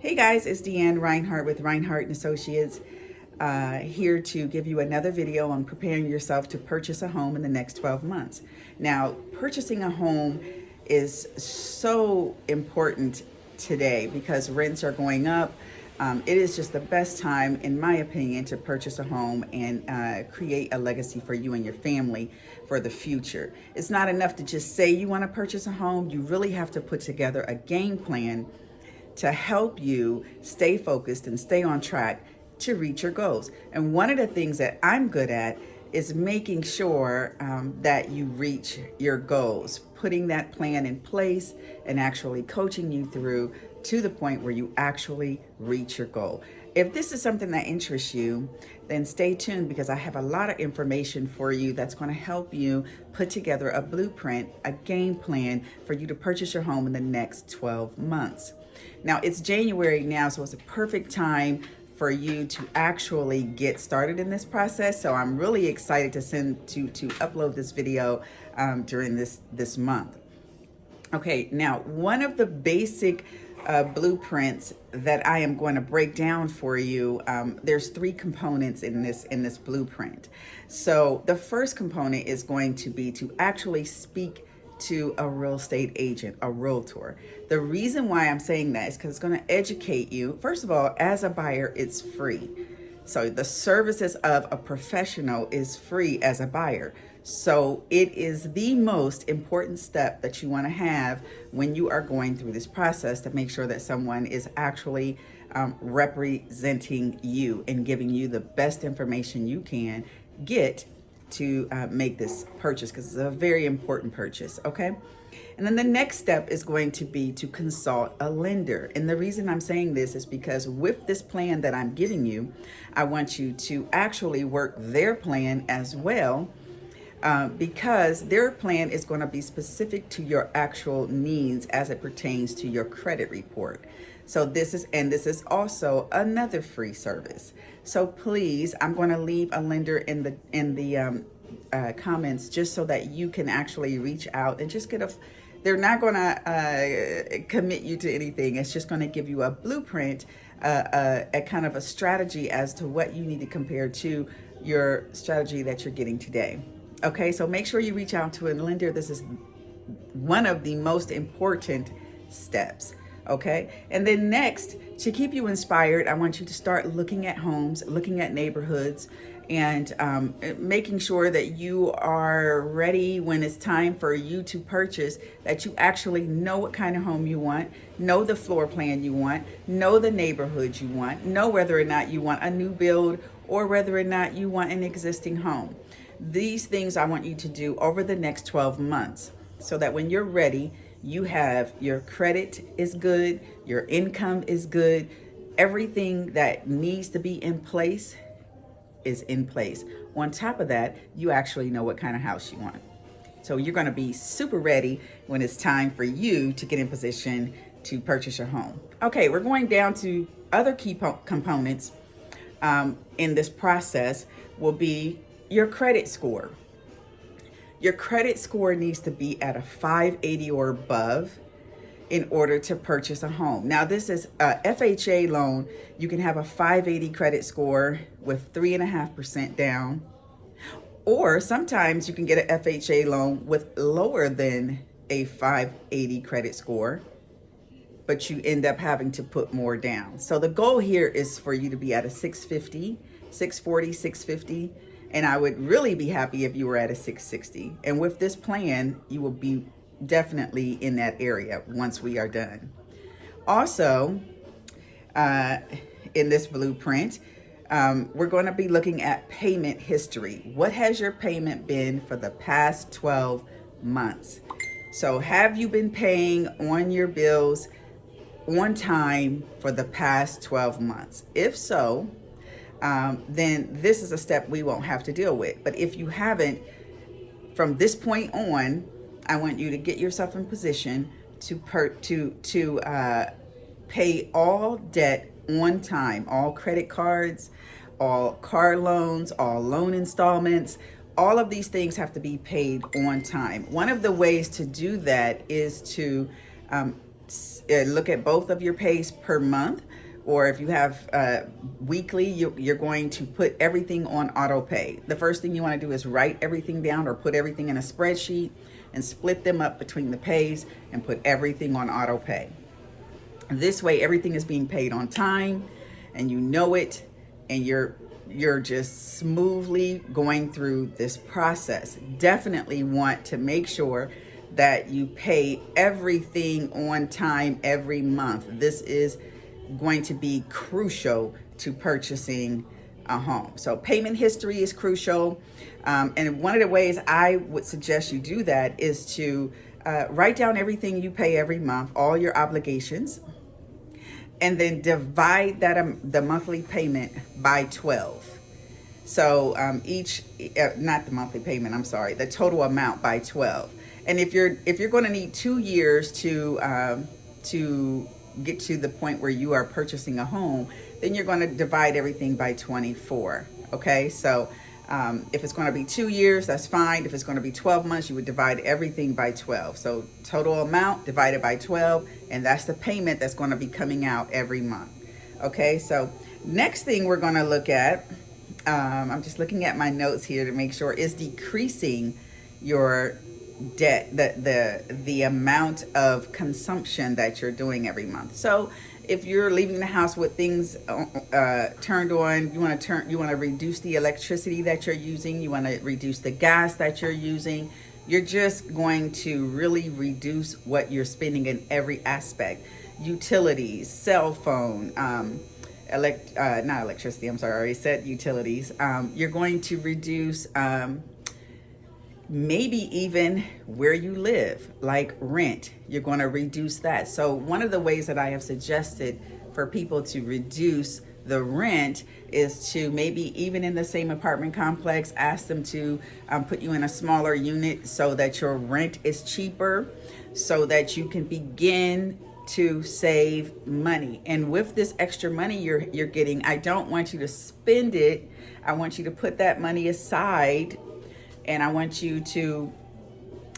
Hey guys, it's Deanne Reinhardt with Reinhardt and Associates, here to give you another video on preparing yourself to purchase a home in the next 12 months. Now, purchasing a home is so important today because rents are going up. It is just the best time, in my opinion, to purchase a home and create a legacy for you and your family for the future. It's not enough to just say you want to purchase a home. You really have to put together a game plan to help you stay focused and stay on track to reach your goals. And one of the things that I'm good at is making sure that you reach your goals, putting that plan in place and actually coaching you through to the point where you actually reach your goal. If this is something that interests you, then stay tuned because I have a lot of information for you that's going to help you put together a blueprint, a game plan for you to purchase your home in the next 12 months. Now, it's January now, so it's a perfect time for you to actually get started in this process. So I'm really excited to upload this video during this month. Okay, now one of the basic blueprints that I am going to break down for you. There's three components in this blueprint. So the first component is going to be to actually speak to a real estate agent, a realtor. The reason why I'm saying that is because it's going to educate you. First of all, as a buyer, it's free. So the services of a professional is free as a buyer. So it is the most important step that you want to have when you are going through this process to make sure that someone is actually representing you and giving you the best information you can get to make this purchase, because it's a very important purchase, okay? And then the next step is going to be to consult a lender. And the reason I'm saying this is because with this plan that I'm giving you, I want you to actually work their plan as well, because their plan is going to be specific to your actual needs as it pertains to your credit report. So this is also another free service. So please, I'm going to leave a lender in the comments just so that you can actually reach out and just get they're not going to commit you to anything. It's just going to give you a blueprint, a kind of a strategy as to what you need to compare to your strategy that you're getting today. Okay, so make sure you reach out to a lender. This is one of the most important steps. Okay, and then next, to keep you inspired, I want you to start looking at homes, looking at neighborhoods, and making sure that you are ready when it's time for you to purchase, that you actually know what kind of home you want, know the floor plan you want, know the neighborhood you want, know whether or not you want a new build or whether or not you want an existing home. These things I want you to do over the next 12 months so that when you're ready, you have your credit is good, your income is good, everything that needs to be in place is in place. On top of that, you actually know what kind of house you want. So you're going to be super ready when it's time for you to get in position to purchase your home. Okay, we're going down to other key components in this process will be your credit score. Your credit score needs to be at a 580 or above in order to purchase a home. Now, this is a FHA loan. You can have a 580 credit score with 3.5% down, or sometimes you can get an FHA loan with lower than a 580 credit score, but you end up having to put more down. So the goal here is for you to be at a 650, 640, 650. And I would really be happy if you were at a 660. And with this plan, you will be definitely in that area once we are done. Also, in this blueprint, we're going to be looking at payment history. What has your payment been for the past 12 months? So have you been paying on your bills on time for the past 12 months? If so, then this is a step we won't have to deal with. But if you haven't, from this point on, I want you to get yourself in position to pay all debt on time, all credit cards, all car loans, all loan installments. All of these things have to be paid on time. One of the ways to do that is to look at both of your pays per month. or if you have weekly, you're going to put everything on auto pay. The first thing you want to do is write everything down or put everything in a spreadsheet and split them up between the pays and put everything on auto pay. This way, everything is being paid on time and you know it, and you're just smoothly going through this process. Definitely want to make sure that you pay everything on time every month. This is going to be crucial to purchasing a home. So payment history is crucial. And one of the ways I would suggest you do that is to write down everything you pay every month, all your obligations, and then divide that the monthly payment by 12. So not the monthly payment, I'm sorry, the total amount by 12. And if you're going to need 2 years to get to the point where you are purchasing a home, then you're going to divide everything by 24. Okay, so if it's going to be 2 years, that's fine. If it's going to be 12 months, you would divide everything by 12. So total amount divided by 12, and that's the payment that's going to be coming out every month. Okay, so next thing we're going to look at, I'm just looking at my notes here to make sure, is decreasing your debt, the amount of consumption that you're doing every month. So if you're leaving the house with things turned on, you want to reduce the electricity that you're using, you want to reduce the gas that you're using. You're just going to really reduce what you're spending in every aspect. Utilities, cell phone, not electricity, I'm sorry, I already said utilities. You're going to reduce maybe even where you live, like rent. You're going to reduce that. So one of the ways that I have suggested for people to reduce the rent is to maybe even in the same apartment complex, ask them to put you in a smaller unit so that your rent is cheaper, so that you can begin to save money. And with this extra money you're getting, I don't want you to spend it. I want you to put that money aside, and I want you to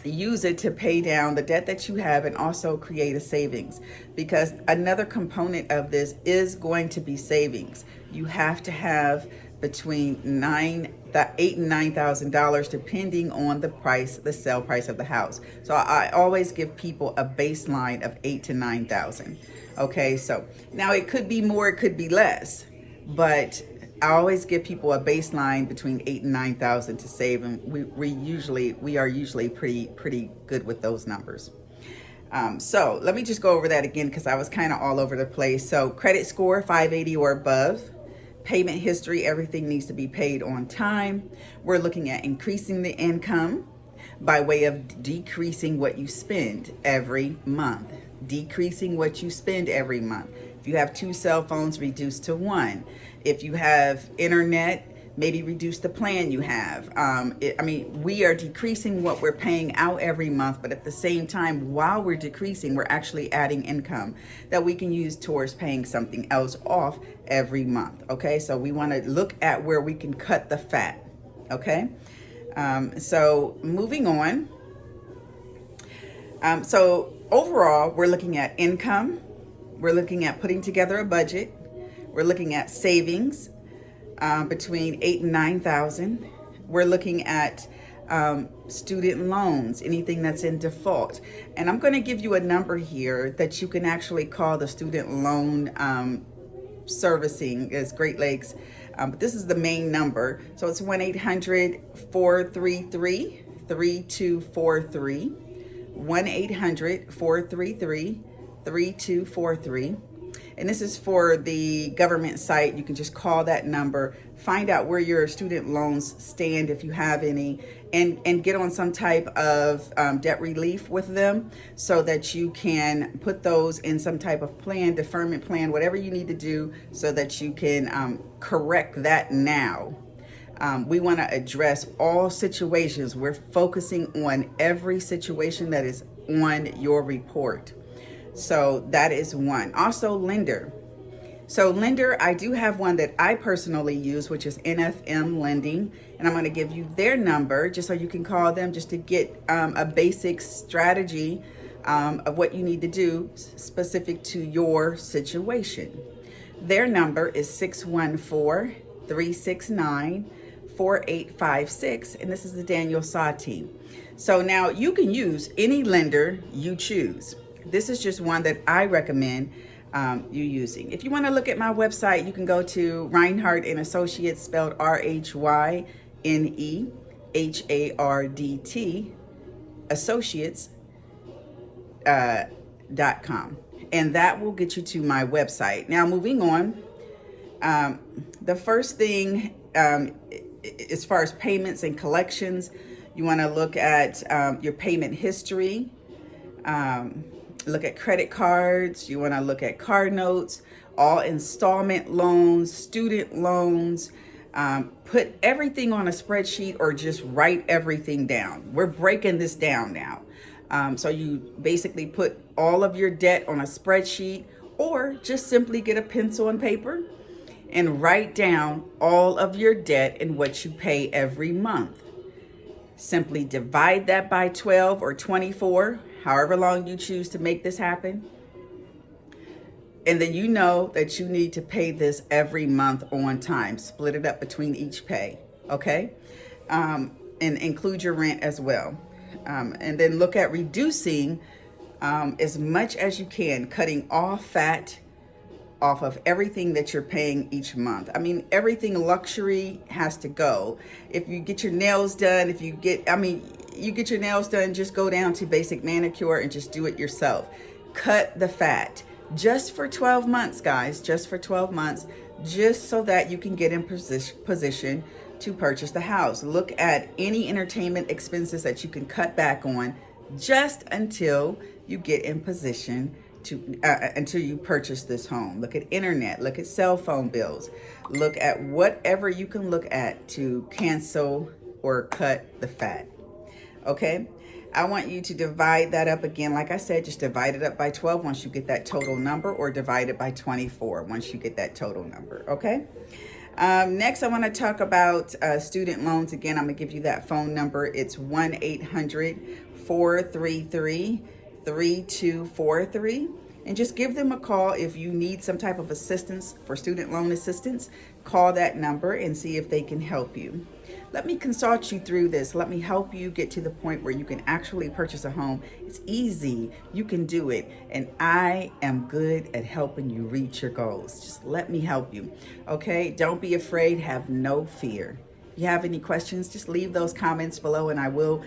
use it to pay down the debt that you have and also create a savings, because another component of this is going to be savings. You have to have between $8,000 and $9,000 depending on the sale price of the house. So I always give people a baseline of $8,000 to $9,000. Okay, so now it could be more, it could be less, but I always give people a baseline between $8,000 and $9,000 to save, and we are usually pretty good with those numbers. So let me just go over that again because I was kind of all over the place. So credit score 580 or above, payment history, everything needs to be paid on time. We're looking at increasing the income by way of decreasing what you spend every month. Decreasing what you spend every month. If you have 2 cell phones, reduce to 1. If you have internet, maybe reduce the plan you have. We are decreasing what we're paying out every month, but at the same time, while we're decreasing, we're actually adding income that we can use towards paying something else off every month. Okay, so we want to look at where we can cut the fat. Okay, so moving on. So overall, we're looking at income. We're looking at putting together a budget. We're looking at savings between $8,000 and $9,000. We're looking at student loans, anything that's in default. And I'm going to give you a number here that you can actually call the student loan servicing is Great Lakes. But this is the main number. So it's 1-800-433-3243. 1-800-433-3243. And this is for the government site. You can just call that number, find out where your student loans stand if you have any, and get on some type of debt relief with them so that you can put those in some type of plan, deferment plan, whatever you need to do so that you can correct that now. We want to address all situations. We're focusing on every situation that is on your report. So that is one. Also, lender. So lender, I do have one that I personally use, which is NFM Lending. And I'm going to give you their number just so you can call them just to get a basic strategy of what you need to do specific to your situation. Their number is 614-369-4856, and this is the Daniel Saw team. So now you can use any lender you choose. This is just one that I recommend you using. If you want to look at my website, you can go to Reinhardt and Associates, spelled RHYNEHARDT, Associates.com. And that will get you to my website. Now, moving on, the first thing, as far as payments and collections, you want to look at your payment history, look at credit cards, you want to look at car notes, all installment loans, student loans. Put everything on a spreadsheet or just write everything down. We're breaking this down now. So you basically put all of your debt on a spreadsheet, or just simply get a pencil and paper and write down all of your debt and what you pay every month. Simply divide that by 12 or 24, however long you choose to make this happen. And then you know that you need to pay this every month on time. Split it up between each pay, okay? And include your rent as well. And then look at reducing as much as you can, cutting all fat off of everything that you're paying each month. I mean, everything luxury has to go. If you get your nails done, you get your nails done, just go down to basic manicure and just do it yourself. Cut the fat. Just for 12 months, guys, just for 12 months, just so that you can get in position to purchase the house. Look at any entertainment expenses that you can cut back on just until you get in position to until you purchase this home. Look at internet, look at cell phone bills, look at whatever you can look at to cancel or cut the fat. Okay, I want you to divide that up again. Like I said, just divide it up by 12 once you get that total number, or divide it by 24 once you get that total number. Okay. Next, I want to talk about student loans. Again, I'm going to give you that phone number. It's 1-800-433-3243. And just give them a call if you need some type of assistance for student loan assistance. Call that number and see if they can help you. Let me consult you through this. Let me help you get to the point where you can actually purchase a home. It's easy. You can do it. And I am good at helping you reach your goals. Just let me help you. Okay? Don't be afraid. Have no fear. If you have any questions, just leave those comments below, and I will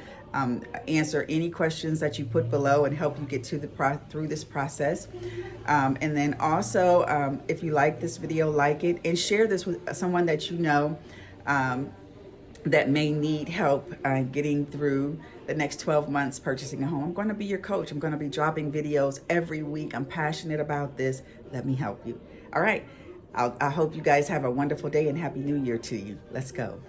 answer any questions that you put below and help you get to through this process. And then also, if you like this video, like it and share this with someone that you know that may need help getting through the next 12 months purchasing a home. I'm going to be your coach. I'm going to be dropping videos every week. I'm passionate about this. Let me help you. All right. I hope you guys have a wonderful day, and Happy New Year to you. Let's go.